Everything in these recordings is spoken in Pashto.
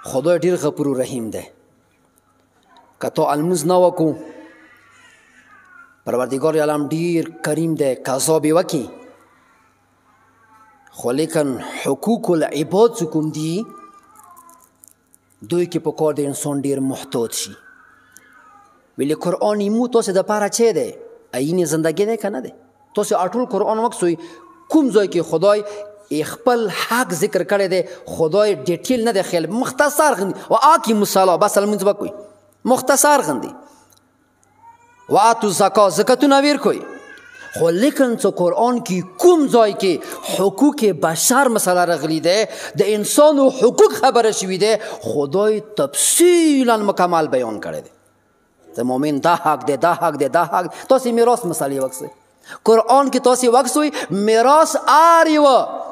خدای ډیر غفور و رحیم دی. که تو الموز نه وکو پروردگار عالم ډیر کریم دی. قضا به وکي خو لیکن حقوق العباد چې کوم دي دوی کې پکار د انسان ډیر محتاط شي. ویلې قرآن ایمو تاسې دپاره چی دی؟ عین زندگی دی که نه دی؟ تاسې اټول قرآن وکسوئ کوم ځای کې خدای خپل حق ذکر کړی دی خدای ډیټیل نه دی خیال مختصر غندي و آکی مصالا بس لمونځ وکوئ مختصر غندي و آتو زکا زکاتونه ورکوئ. خو لیکن څه قرآن کې کوم ځای کې حقوق بشر مسله راغلی دی د انسانو حقوق خبره شوي دی خدای تفصیلا مکمل بیان کړی دی. د مؤمن دا حق دی دا حق دی دا حق. تاسې میراث مسلې وکسئ قرآن کې تاسې وکسوئ میراث آریوه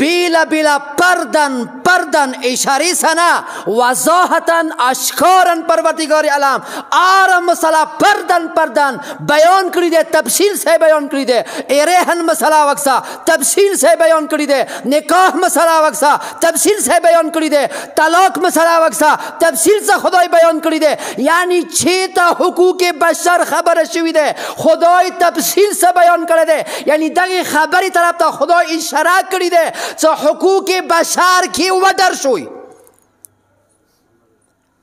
بیلا بیلا پردن اشاری سنا وضاحتن اشکارن پروردگار علم آرم مسئلہ پردن بیان کری دے تفصیل سے بیان کری دے. ایرہن مسئلہ وقسا تفصیل سے بیان کری دے. نکاح مسئلہ وقسا تفصیل سے بیان کری دے. طلاق مسئلہ وقسا تفصیل سے خدای بیان کری دے. یعنی چھیتا حقوق بشر خبر شوی دے خدای تفصیل سے بیان کری دے. یعنی دغی خبری طرف تا خدای اشارات کری دے څه حقوق بشر کې وډر شوی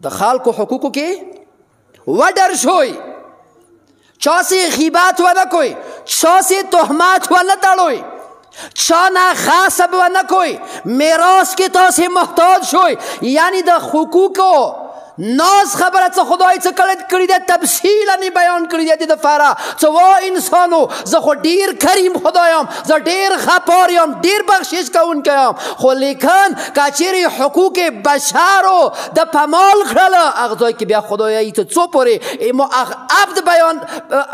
د خلکو حقوقو کې وډر شوی. چا سي غیبت ونه کوي چا سي تهمت ونه تړوي چا نه غصب ونه کوي میراث کې تاسې محتاج شوی. یعنی د حقوقو ناز خبره څه خدای څه کړی دی تفصیلا بیان کړی دی دپاره څه وا انسانو زه خو ډیر کریم خدای یم زه ډیر غفار یم ډیر بخشش کوونکی یم. خو لیکن که چیرې حقوق بشرو د پامال کړله هغه ځای کې بیا خدای ته څو پورې عبد بیان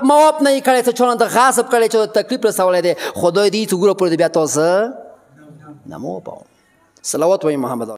مواب نه یې کړی څه چونه د غصب کړی چې تکلیف رسولی دی خدای دې څه ګوره پورې بیا تاسو نه مو پاوم. صلوات وایي محمد